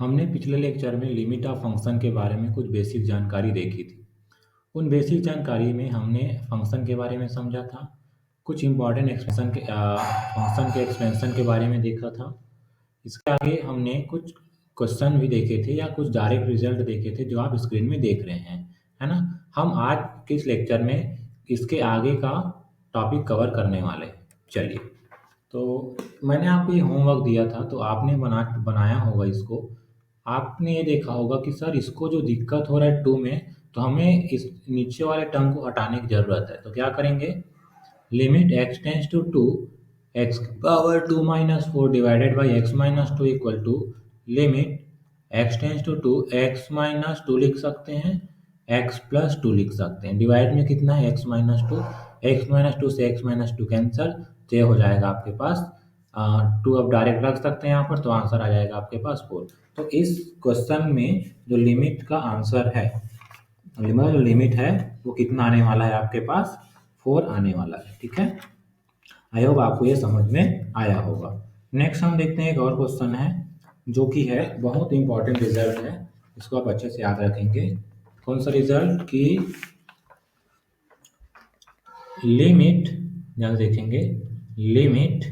हमने पिछले लेक्चर में लिमिट ऑफ फंक्शन के बारे में कुछ बेसिक जानकारी देखी थी। उन बेसिक जानकारी में हमने फंक्शन के बारे में समझा था, कुछ इंपॉर्टेंट एक्सप्रेशन के फंक्शन के एक्सपेंशन के बारे में देखा था। इसके आगे हमने कुछ क्वेश्चन भी देखे थे या कुछ डायरेक्ट रिजल्ट देखे थे जो आप स्क्रीन में देख रहे हैं, है ना। हम आज के इस लेक्चर में इसके आगे का टॉपिक कवर करने वाले हैं। चलिए, तो मैंने आपको ये होमवर्क दिया था, तो आपने बनाया होगा इसको। आपने ये देखा होगा कि सर इसको जो दिक्कत हो रहा है टू में, तो हमें इस नीचे वाले टर्म को हटाने की ज़रूरत है। तो क्या करेंगे, limit x tends to two x power two minus four divided by x minus two equal to limit x tends to two x minus two लिख सकते हैं, एक्स प्लस टू लिख सकते हैं। डिवाइड में कितना है, एक्स माइनस टू से एक्स माइनस टू कैंसल, तो ये हो जाएगा आपके पास टू। अब डायरेक्ट रख सकते हैं यहाँ पर, तो आंसर आ जाएगा आपके पास फोर। तो इस क्वेश्चन में जो लिमिट का आंसर है, जो लिमिट है वो कितना आने वाला है आपके पास, फोर आने वाला है। ठीक है, आई होप आपको ये समझ में आया होगा। नेक्स्ट हम देखते हैं, एक और क्वेश्चन है जो कि है बहुत इंपॉर्टेंट रिजल्ट है, इसको आप अच्छे से याद रखेंगे। कौन सा रिजल्ट की लिमिट, ध्यान से देखेंगे, limit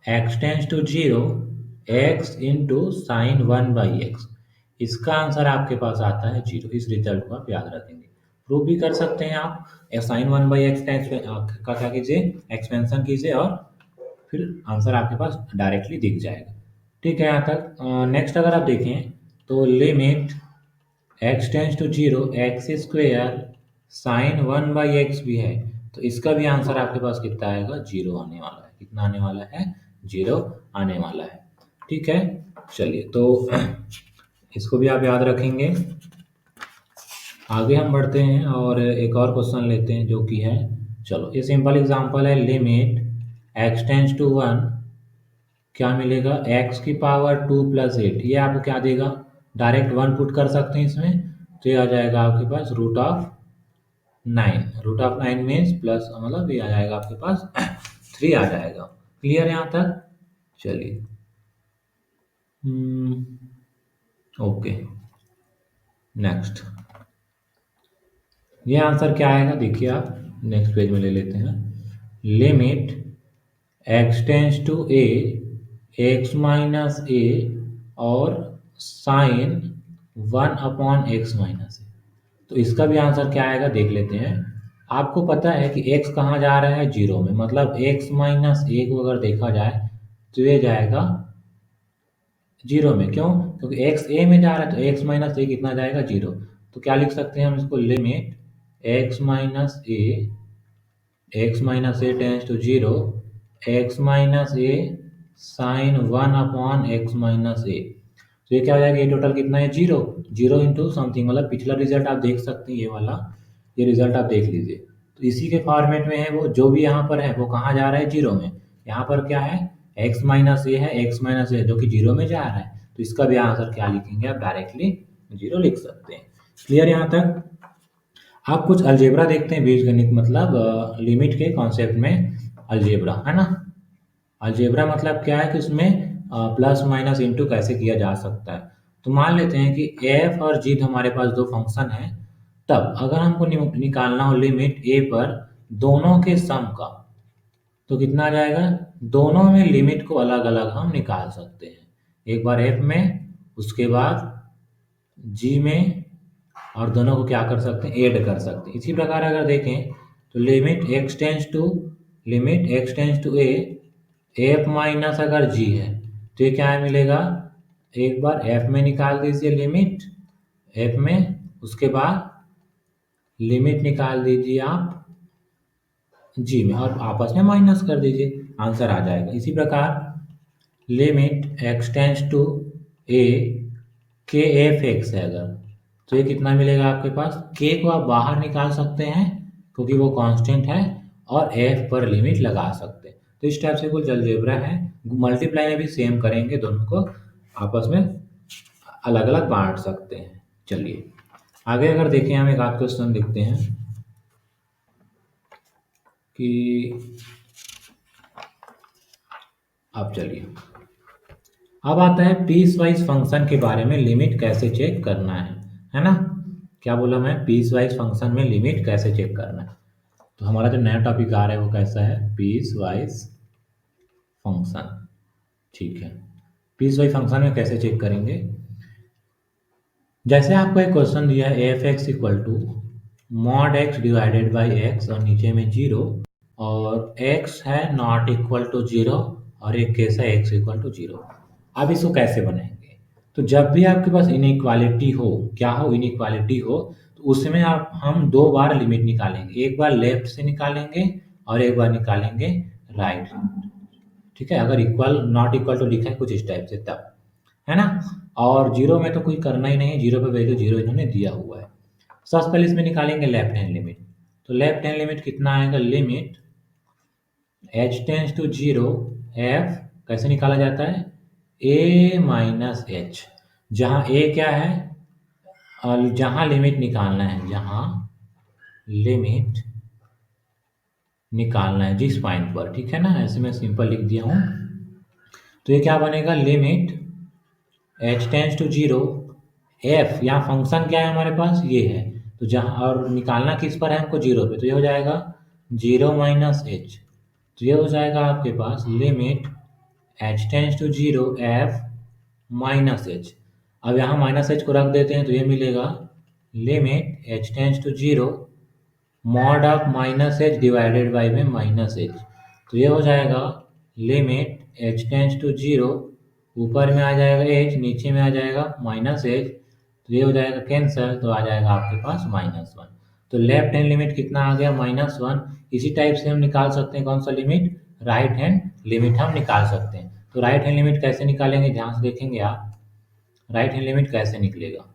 x tends to zero x into sine one by x, इसका आंसर आपके पास आता है जीरो। इस रिजल्ट को आप याद रखेंगे, प्रूव भी कर सकते हैं आप। साइन वन बाई एक्स का क्या कीजिए, एक्सपेंशन कीजिए और फिर आंसर आपके पास डायरेक्टली दिख जाएगा। ठीक है, यहाँ तक। नेक्स्ट अगर आप देखें तो limit x tends to zero x square sine one by x भी है, तो इसका भी आंसर आपके पास कितना आएगा, जीरो आने वाला है। कितना आने वाला है, जीरो आने वाला है। ठीक है, चलिए, तो इसको भी आप याद रखेंगे। आगे हम बढ़ते हैं और एक और क्वेश्चन लेते हैं जो कि है, चलो ये सिंपल एग्जांपल है। Limit x tends to one, क्या मिलेगा, एक्स की पावर टू प्लस एट, ये आपको क्या देगा, डायरेक्ट वन पुट कर सकते हैं इसमें, तो ये आ जाएगा आपके पास root of nine. Root of nine means plus, मतलब ये आ जाएगा आपके पास थ्री आ जाएगा। क्लियर यहाँ तक, चलिए। ओके, नेक्स्ट ये आंसर क्या आएगा, देखिए आप नेक्स्ट पेज में ले लेते हैं। Limit x tends to a x minus a और sine one upon x minus a, तो इसका भी आंसर क्या आएगा देख लेते हैं। आपको पता है कि x कहाँ जा रहा है, जीरो में, मतलब x माइनस ए को अगर देखा जाए तो ये जाएगा जीरो में। क्यों, क्योंकि x a में जा रहा है, तो x माइनस ए कितना जाएगा, जीरो। तो क्या लिख सकते हैं हम इसको, limit x minus a tends to zero x minus a sine one upon x minus a, तो ये क्या हो जाएगा, ये टोटल कितना है, जीरो। जीरो इंटू समथिंग, मतलब पिछला रिजल्ट आप देख सकते हैं, ये वाला, ये रिजल्ट आप देख लीजिए। तो इसी के फॉर्मेट में है वो, जो भी यहाँ पर है वो कहाँ जा रहा है, जीरो में। यहाँ पर क्या है, एक्स माइनस ए है, एक्स माइनस ए जो कि जीरो में जा रहा है, तो इसका भी आंसर क्या लिखेंगे आप, डायरेक्टली जीरो लिख सकते हैं। क्लियर यहाँ तक। आप कुछ अलजेब्रा देखते हैं, बीजगणित, मतलब लिमिट के कॉन्सेप्ट में अलजेब्रा, है ना। अलजेब्रा मतलब क्या है कि उसमें प्लस माइनस इंटू कैसे किया जा सकता है। तो मान लेते हैं कि एफ और जी हमारे पास दो फंक्शन है, तब अगर हमको निकालना हो लिमिट ए पर दोनों के सम का, तो कितना आ जाएगा, दोनों में लिमिट को अलग अलग हम निकाल सकते हैं। एक बार एफ में, उसके बाद जी में, और दोनों को क्या कर सकते हैं, ऐड कर सकते हैं। इसी प्रकार अगर देखें तो limit x tends to a f minus अगर जी है, तो ये क्या मिलेगा, एक बार एफ में निकाल दीजिए लिमिट, एफ में, उसके बाद लिमिट निकाल दीजिए आप जी में और आपस में माइनस कर दीजिए, आंसर आ जाएगा। इसी प्रकार लिमिट एक्स टेंस टू ए के एफ एक्स है अगर, तो ये कितना मिलेगा आपके पास, के को आप बाहर निकाल सकते हैं क्योंकि वो कांस्टेंट है, और एफ पर लिमिट लगा सकते हैं। तो इस टाइप से कुछ अलजेब्रा है। मल्टीप्लाई में भी सेम करेंगे, दोनों को आपस में अलग अलग बांट सकते हैं। चलिए आगे अगर देखें, हम एक आध क्वेश्चन देखते हैं कि, अब चलिए अब आता है पीस वाइज फंक्शन के बारे में, लिमिट कैसे चेक करना है ना। क्या बोला मैं, पीस वाइज फंक्शन में लिमिट कैसे चेक करना है। तो हमारा जो नया टॉपिक आ रहा है वो कैसा है, पीस वाइज फंक्शन। ठीक है, पीस वाइज फंक्शन में कैसे चेक करेंगे। जैसे आपको एक क्वेश्चन दिया है f x equal to mod x divided by x और नीचे में जीरो, और एक्स है नॉट इक्वल टू जीरो, और एक केस है एक्स इक्वल टू जीरो। अब इसको कैसे बनाएंगे। तो जब भी आपके पास इनइक्वालिटी हो, क्या हो, इनइक्वालिटी हो, तो उसमें आप हम दो बार लिमिट निकालेंगे, एक बार लेफ्ट से निकालेंगे और एक बार निकालेंगे राइट। ठीक है, अगर इक्वल नॉट इक्वल टू लिखा है कुछ इस टाइप से तब, है ना। और जीरो में तो कुछ करना ही नहीं है, जीरो पे वैल्यू जीरो इन्होंने दिया हुआ है। सबसे पहले इसमें निकालेंगे लेफ्ट हैंड लिमिट। तो लेफ्ट हैंड लिमिट कितना आएगा, limit h tends to zero f कैसे निकाला जाता है, ए माइनस एच। जहाँ ए क्या है, और जहाँ लिमिट निकालना है, जहाँ लिमिट निकालना है जिस पॉइंट पर, ठीक है ना, ऐसे मैं सिंपल लिख दिया हूँ। तो ये क्या बनेगा, limit h tends to zero f, यहाँ फंक्शन क्या है हमारे पास, ये है। तो जहाँ और निकालना किस पर है हमको, जीरो पे, तो ये हो जाएगा जीरो माइनस एच। तो ये हो जाएगा आपके पास limit h tends to zero f minus h. अब यहाँ माइनस एच को रख देते हैं तो ये मिलेगा limit h tends to zero mod of minus h divided by में माइनस एच। तो ये हो जाएगा limit h tends to zero, ऊपर में आ जाएगा एच, नीचे में आ जाएगा माइनस एच, तो ये हो जाएगा कैंसल, तो आ जाएगा आपके पास माइनस वन। तो लेफ्ट हैंड लिमिट कितना आ गया, माइनस वन। इसी टाइप से हम निकाल सकते हैं कौन सा लिमिट, राइट हैंड लिमिट हम निकाल सकते हैं। तो राइट हैंड लिमिट कैसे निकालेंगे, ध्यान से देखेंगे आप, राइट हैंड लिमिट कैसे निकलेगा,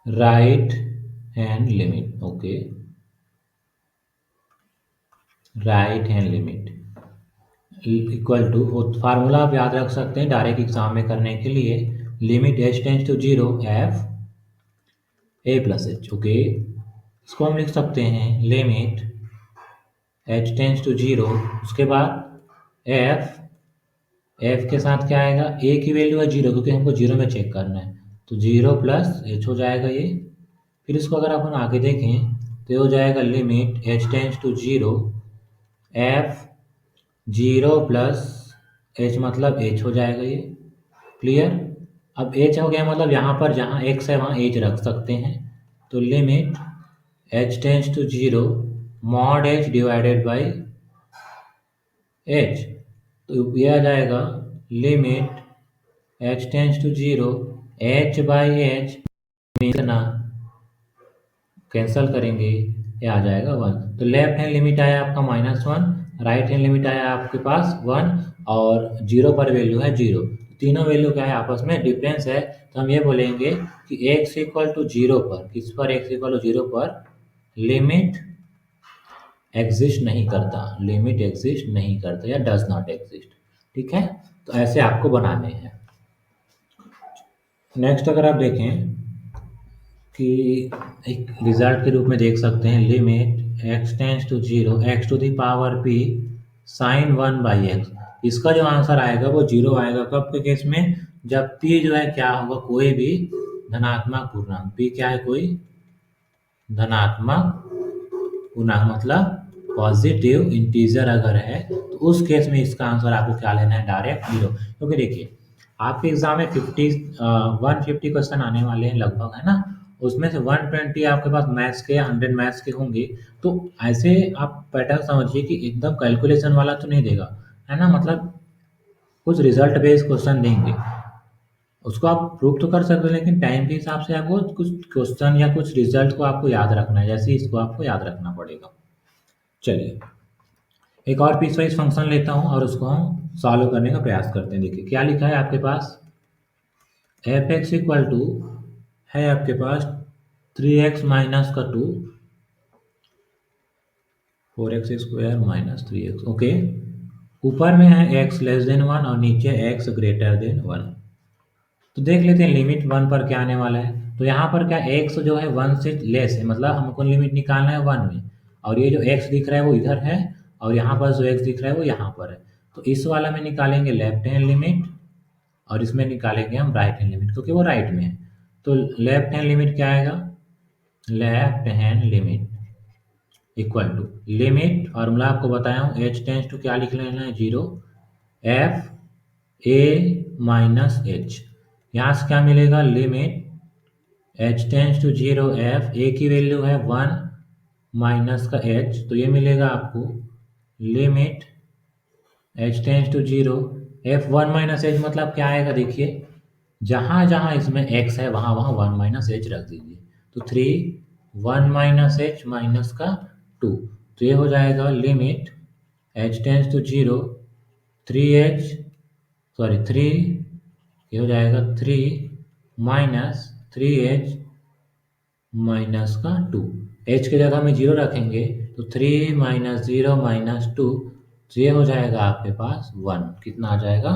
right hand limit, okay, right hand limit equal to, formula आप याद रख सकते हैं डायरेक्ट एग्जाम में करने के लिए, limit h tends to zero f a plus h, okay. इसको हम लिख सकते हैं limit h tends to zero, उसके बाद एफ के साथ क्या आएगा, ए की वैल्यू है जीरो क्योंकि हमको जीरो में चेक करना है, तो जीरो प्लस एच हो जाएगा ये। फिर इसको अगर अपन आगे देखें तो ये हो जाएगा limit h tends to zero f zero plus h, मतलब एच हो जाएगा ये, क्लियर। अब एच हो गया, मतलब यहाँ पर जहाँ एक्स है वहाँ एच रख सकते हैं। तो limit h tends to zero mod h divided by h, तो ये आ जाएगा limit h tends to zero h by h, कितना कैंसल करेंगे, ये आ जाएगा वन। तो लेफ्ट हैंड लिमिट आया आपका minus one, right hand limit आया आपके पास वन, और जीरो पर वैल्यू है जीरो। तीनों वैल्यू क्या है, आपस में डिफरेंस है। तो हम ये बोलेंगे कि एक्स इक्वल टू जीरो पर, किस पर, एक्स इक्वल टू जीरो पर लिमिट एग्जिस्ट नहीं करता, लिमिट एग्जिस्ट नहीं करता या डज नॉट एग्जिस्ट। ठीक है, तो ऐसे आपको बनाने हैं। नेक्स्ट अगर आप देखें कि एक रिजल्ट के रूप में देख सकते हैं, limit x tends to zero x to the power p sine one by x. इसका जो आंसर आएगा वो जीरो आएगा, कब के केस में, जब पी जो है क्या होगा, कोई भी धनात्मक पूर्णांक, पी क्या है, कोई धनात्मक पूर्णांक, मतलब पॉजिटिव इंटीजर अगर है, तो उस केस में इसका आंसर आपको क्या लेना है, डायरेक्ट जीरो। क्योंकि देखिए आपके एग्जाम में 150 क्वेश्चन आने वाले हैं लगभग, है ना। उसमें से 120 आपके पास मैथ्स के या 100 मैथ्स के होंगे। तो ऐसे आप पैटर्न समझिए कि एकदम कैलकुलेशन वाला तो नहीं देगा, है ना, मतलब कुछ रिजल्ट बेस्ड क्वेश्चन देंगे। उसको आप प्रूव तो कर सकते हो, लेकिन टाइम के हिसाब से आपको कुछ क्वेश्चन या कुछ रिजल्ट को आपको याद रखना है, जैसे इसको आपको याद रखना पड़ेगा। चलिए एक और पीस वाइज फंक्शन लेता हूँ और उसको हम सॉल्व करने का प्रयास करते हैं। देखिए क्या लिखा है आपके पास, एफ एक्स इक्वल टू है आपके पास 3x माइनस का 2, 4x square minus 3x, okay. ऊपर में है x लेस देन वन और नीचे x ग्रेटर देन वन। तो देख लेते हैं लिमिट वन पर क्या आने वाला है। तो यहाँ पर क्या x जो है वन से लेस है, मतलब हमको लिमिट निकालना है वन में, और ये जो x दिख रहा है वो इधर है, और यहाँ पर जो x दिख रहा है वो यहाँ पर है। तो इस वाला में निकालेंगे लेफ्ट हैंड लिमिट और इसमें निकालेंगे हम राइट हैंड लिमिट, क्योंकि वो राइट में है। तो लेफ्ट हैंड लिमिट क्या आएगा, left hand limit equal to limit, formula आपको बताया हूँ, एच टेंस टू क्या लिख लेना है, 0, एफ ए माइनस एच। यहाँ से क्या मिलेगा, limit h tends to 0, f a की वैल्यू है 1 माइनस का एच, तो ये मिलेगा आपको limit h tends to 0, f 1 minus h मतलब क्या आएगा, देखिए जहाँ जहाँ इसमें x है वहाँ वहाँ 1 माइनस एच रख दीजिए, तो 3 1 माइनस एच माइनस का 2, तो ये हो जाएगा limit h tends to 0, 3h sorry 3, ये हो जाएगा 3 माइनस 3h माइनस का 2, h की जगह में 0 रखेंगे तो 3 माइनस 0 माइनस 2, तो ये हो जाएगा आपके पास 1, कितना आ जाएगा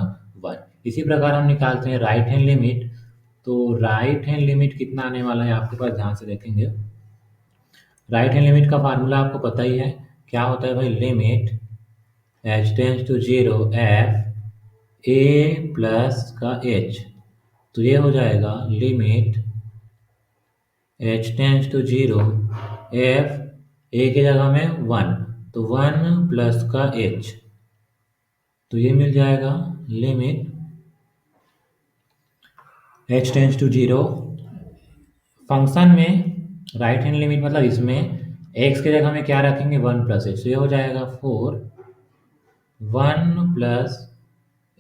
1। इसी प्रकार हम निकालते हैं राइट हैंड लिमिट, तो राइट हैंड लिमिट कितना आने वाला है आपके पास, ध्यान से देखेंगे। राइट हैंड लिमिट का फार्मूला आपको पता ही है, क्या होता है भाई, limit h tends to 0, f a plus का एच, तो ये हो जाएगा limit h tends to 0, f a की जगह में 1, तो 1 प्लस का एच, तो ये मिल जाएगा limit h tends to 0। Function में राइट हैंड लिमिट मतलब इसमें x की जगह में क्या रखेंगे, 1 प्लस एच, तो ये हो जाएगा 4 1 प्लस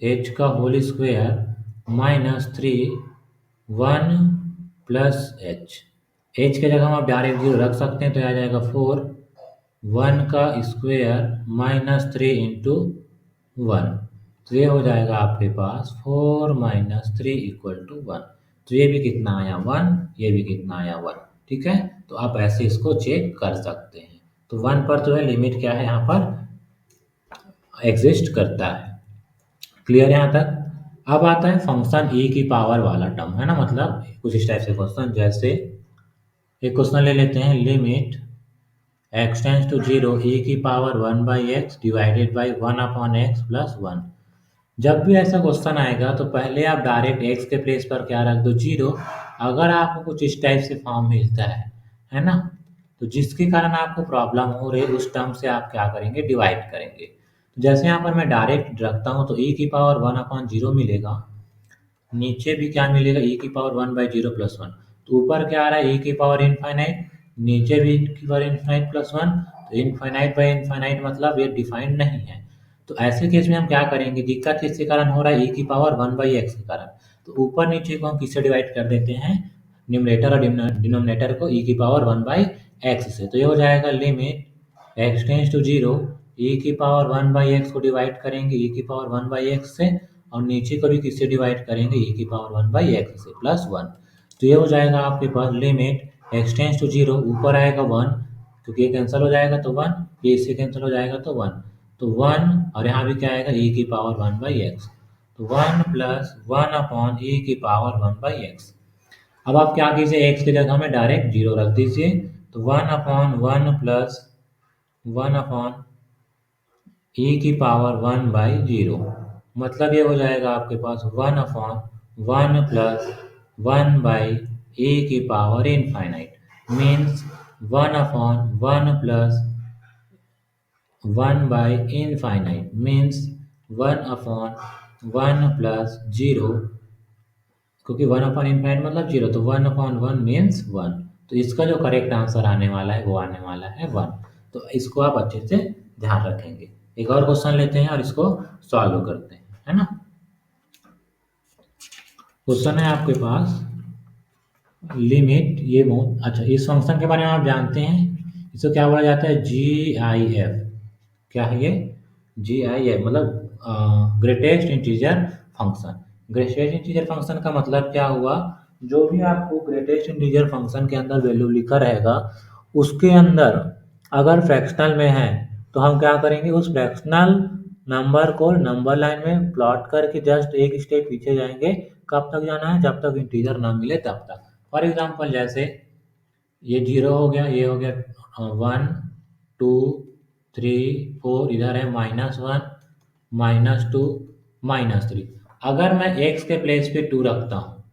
एच का whole square minus 3 1 plus h, h की जगह हम आप डायरेक्ट 0 रख सकते हैं, तो आ जाएगा 4 1 का स्क्वायर माइनस 3 इंटू 1, तो ये हो जाएगा आपके पास 4 माइनस 3 इक्वल टू 1, तो ये भी कितना आया 1, ये भी कितना आया 1, ठीक है। तो आप ऐसे इसको चेक कर सकते हैं। तो 1 पर जो है लिमिट क्या है, यहाँ पर एग्जिस्ट करता है। क्लियर यहाँ तक। अब आता है फंक्शन e की पावर वाला टर्म, है ना, मतलब कुछ इस टाइप से क्वेश्चन, जैसे एक क्वेश्चन ले लेते हैं, limit x tends to 0 e की power 1 by x divided by 1 upon x plus 1। जब भी ऐसा क्वेश्चन आएगा तो पहले आप डायरेक्ट x के प्लेस पर क्या रख दो, 0। अगर आपको कुछ इस टाइप से फॉर्म मिलता है ना, तो जिसके कारण आपको प्रॉब्लम हो रही है उस टर्म से आप क्या करेंगे, डिवाइड करेंगे। तो जैसे यहाँ पर मैं डायरेक्ट रखता हूँ तो e की पावर 1 अपॉन 0 मिलेगा, नीचे भी क्या मिलेगा, e की पावर 1 बाई 0 प्लस 1, तो ऊपर क्या आ रहा है, e की पावर इनफाइनाइट, नीचे भी e की पावर इनफाइनाइट प्लस 1, तो इनफाइनाइट बाई इनफाइनाइट मतलब ये डिफाइंड नहीं है। तो ऐसे केस में हम क्या करेंगे, दिक्कत किसके कारण हो रहा है, e की पावर 1 बाई एक्स के कारण, तो ऊपर नीचे को हम किससे डिवाइड कर देते हैं, न्यूमरेटर और डिनोमिनेटर को e की पावर 1 बाई एक्स से, तो ये हो जाएगा limit x tends to 0, e की पावर 1 बाई एक्स को डिवाइड करेंगे e की पावर 1 बाई एक्स से, और नीचे को भी किससे डिवाइड करेंगे, e की पावर 1 बाई एक्स से प्लस 1, तो ये हो जाएगा आपके पास लिमिट एक्स टेंस टू 0, ऊपर आएगा 1 क्योंकि ये कैंसिल हो जाएगा तो 1, ये इससे कैंसिल हो जाएगा तो 1, तो 1 और यहाँ भी क्या आएगा, e की पावर 1 बाई एक्स, तो 1 प्लस 1 अपॉन e की पावर 1 बाई एक्स। अब आप क्या कीजिए, x की जगह में डायरेक्ट 0 रख दीजिए, तो 1 अपॉन 1 प्लस 1 अपॉन e की पावर 1 बाई 0, मतलब ये हो जाएगा आपके पास 1 अपॉन 1 प्लस 1 बाई e की power infinite, means 1 upon 1 plus 1 by infinite, means 1 upon 1 plus 0, क्योंकि 1 अपॉन इनफाइनाइट मतलब 0, तो 1 अपॉन 1 मीन्स 1, तो इसका जो करेक्ट आंसर आने वाला है वो आने वाला है 1। तो इसको आप अच्छे से ध्यान रखेंगे। एक और क्वेश्चन लेते हैं और इसको सॉल्व करते हैं, है ना। क्वेश्चन है आपके पास लिमिट, ये बहुत अच्छा, इस फंक्शन के बारे में आप जानते हैं, इसको क्या बोला जाता है, GIF, क्या है ये, GIF मतलब greatest integer function. Greatest integer function का मतलब क्या हुआ, जो भी आपको ग्रेटेस्ट इंटीजर फंक्शन के अंदर वैल्यू लिखा रहेगा उसके अंदर अगर फ्रैक्शनल में है तो हम क्या करेंगे, उस फ्रैक्शनल नंबर को नंबर लाइन में प्लॉट करके जस्ट एक स्टेप पीछे जाएंगे, कब तक जाना है, जब तक इंटीजर ना मिले तब तक। फॉर एग्जाम्पल जैसे ये 0 हो गया, ये हो गया 1 2 3 4, इधर है -1 -2 -3। अगर मैं x के प्लेस पे 2 रखता हूँ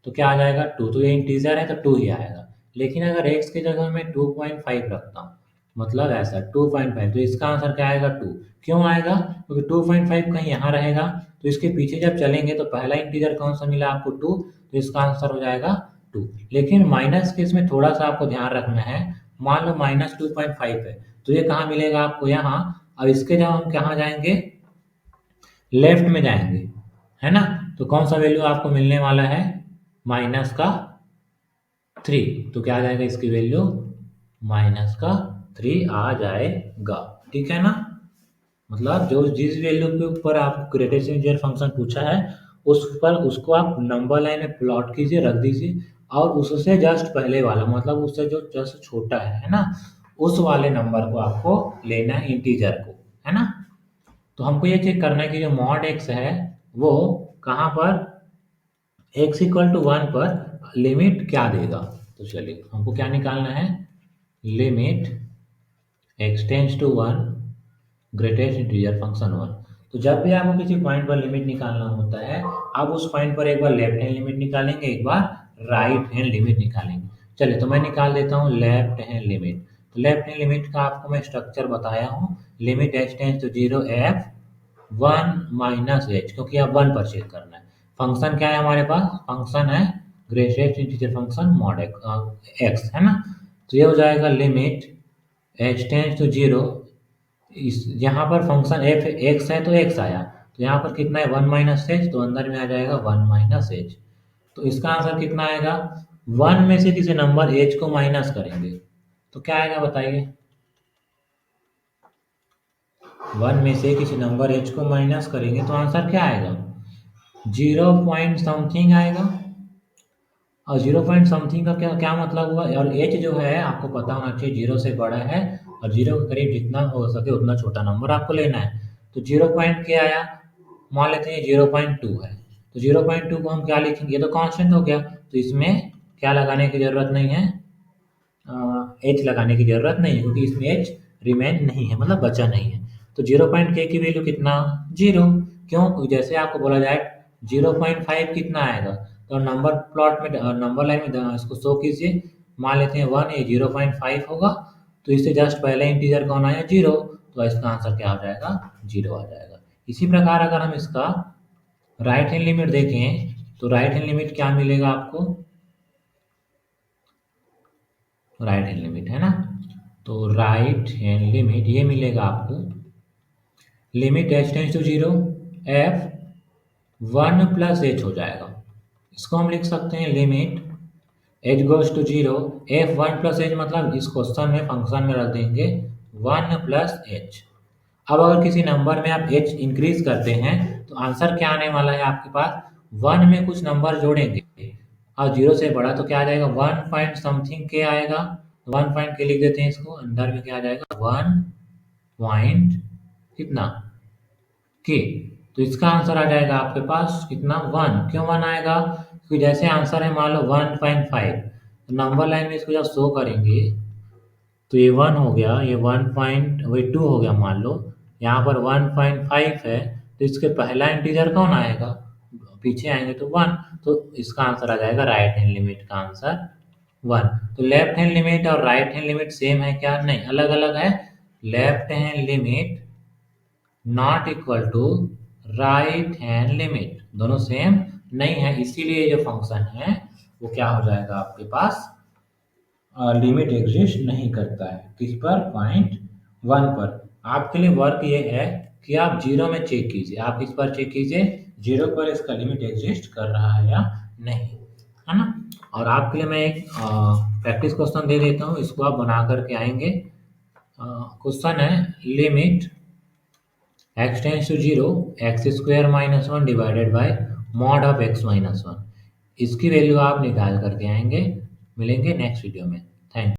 तो क्या आ जाएगा 2, तो ये इंटीजर है तो 2 ही आएगा। लेकिन अगर x की जगह मैं 2.5 रखता हूँ, मतलब ऐसा 2.5, तो इसका आंसर क्या आएगा 2। क्यों आएगा? क्योंकि 2.5 कहीं यहाँ रहेगा, तो इसके पीछे जब चलेंगे तो पहला इंटीजर कौन सा मिला आपको 2, तो इसका आंसर हो जाएगा 2। लेकिन माइनस के इसमें थोड़ा सा आपको ध्यान रखना है। मान लो -2.5 है, तो ये कहाँ मिलेगा आपको? यहाँ। अब इसके जब हम कहाँ जाएंगे, लेफ्ट में जाएंगे, है ना? तो कौन सा वैल्यू आपको मिलने वाला है? -3। तो क्या आ जाएगा इसकी वैल्यू? -3 आ जाएगा। ठीक है ना? मतलब जो जिस वैल्यू के ऊपर आपको ग्रेटेस्ट इंटीजर फंक्शन पूछा है, उस पर उसको आप नंबर लाइन में प्लॉट कीजिए, रख दीजिए, और उससे जस्ट पहले वाला, मतलब उससे जो जस्ट छोटा है ना, उस वाले नंबर को आपको लेना है, इंटीजर को, है ना? तो हमको ये चेक करना है कि जो मॉड x है वो कहाँ पर x इक्वल टू 1 पर लिमिट क्या देगा। तो चलिए हमको क्या निकालना है, limit x tends to 1 greatest integer function 1। तो जब भी आपको किसी पॉइंट पर लिमिट निकालना होता है, आप उस पॉइंट पर एक बार लेफ्ट हैंड लिमिट निकालेंगे, एक बार राइट हैंड लिमिट निकालेंगे। चलिए तो मैं निकाल देता हूँ लेफ्ट हैंड लिमिट। तो लेफ्ट हैंड लिमिट का आपको मैं स्ट्रक्चर बताया हूँ, limit h tends to 0 f 1 minus h, क्योंकि अब 1 पर चेक करना है। फंक्शन क्या है हमारे पास? फंक्शन है greatest integer function mod x, है ना? तो ये हो जाएगा लिमिट h टेंड्स टू 0, इस यहाँ पर फंक्शन एफ एक्स है तो एक्स आया, तो यहाँ पर कितना है 1 माइनस एच, तो अंदर में आ जाएगा 1 माइनस एच। तो इसका आंसर कितना आएगा? 1 में से किसी नंबर एच को माइनस करेंगे तो क्या आएगा बताइए? 1 में से किसी नंबर एच को माइनस करेंगे तो आंसर क्या आएगा? 0 पॉइंट समथिंग आएगा। और 0 पॉइंट समथिंग का क्या क्या मतलब हुआ? और एच जो है आपको पता होना चाहिए 0 से बड़ा है, और 0 के करीब जितना हो सके उतना छोटा नंबर आपको लेना है। तो 0 पॉइंट क्या आया? मान लेते हैं 0.2 है, तो 0.2 को हम क्या लिखेंगे? ये तो कांस्टेंट हो गया, तो इसमें क्या लगाने की जरूरत नहीं है, एच लगाने की जरूरत नहीं है, क्योंकि इसमें एच रिमेन नहीं है, मतलब बचा नहीं है। तो 0.k की वैल्यू कितना? 0। क्यों? जैसे आपको बोला जाए 0.5 कितना आएगा, तो नंबर प्लॉट में नंबर लाइन में इसको शो कीजिए। मान लेते हैं 1, ये 0.5 होगा, तो इससे जस्ट पहले इंटीजर कौन आया? 0, तो इसका आंसर क्या हो जाएगा? 0 आ जाएगा। इसी प्रकार अगर हम इसका राइट हैंड लिमिट देखें, तो राइट हैंड लिमिट क्या मिलेगा आपको? राइट हैंड लिमिट, है ना? तो राइट हैंड लिमिट ये मिलेगा आपको, limit h tends to 0 f 1 plus h हो जाएगा। इसको हम लिख सकते हैं limit h goes to 0 f 1 plus h, मतलब इस क्वेश्चन में फंक्शन में रख देंगे 1 प्लस h। अब अगर किसी नंबर में आप h इंक्रीज करते हैं तो आंसर क्या आने वाला है आपके पास? 1 में कुछ नंबर जोड़ेंगे और 0 से बड़ा, तो क्या आ जाएगा? 1 पॉइंट समथिंग के आएगा, 1 पॉइंट के लिख देते हैं इसको, अंदर में क्या आ जाएगा? 1 पॉइंट कितना के। तो इसका आंसर आ जाएगा आपके पास कितना? 1। क्यों 1 आएगा? क्योंकि जैसे आंसर है मान लो 1.5, तो नंबर लाइन में इसको जब शो करेंगे तो ये 1 हो गया, ये 1.2 हो गया मान लो, यहाँ पर 1.5 है, तो इसके पहला इंटीजर कौन आएगा? पीछे आएंगे तो 1, तो इसका आंसर आ जाएगा राइट हैंड लिमिट का आंसर 1। तो लेफ्ट हैंड लिमिट और राइट हैंड लिमिट सेम है क्या? नहीं, अलग अलग है। Left hand limit not equal to right hand limit, दोनों सेम नहीं है, इसीलिए जो फंक्शन है वो क्या हो जाएगा आपके पास? लिमिट एग्जिस्ट नहीं करता है। किस पर? पॉइंट 1 पर। आपके लिए वर्क ये है कि आप 0 में चेक कीजिए, आप इस पर चेक कीजिए 0 पर इसका लिमिट एग्जिस्ट कर रहा है या नहीं, है ना? और आपके लिए मैं एक प्रैक्टिस क्वेश्चन दे देता हूँ, इसको आप बना करके आएंगे। क्वेश्चन है limit x tends to 0 x square minus 1 divided by mod of x minus 1। इसकी वैल्यू आप निकाल करके आएंगे। मिलेंगे नेक्स्ट वीडियो में। Thank you.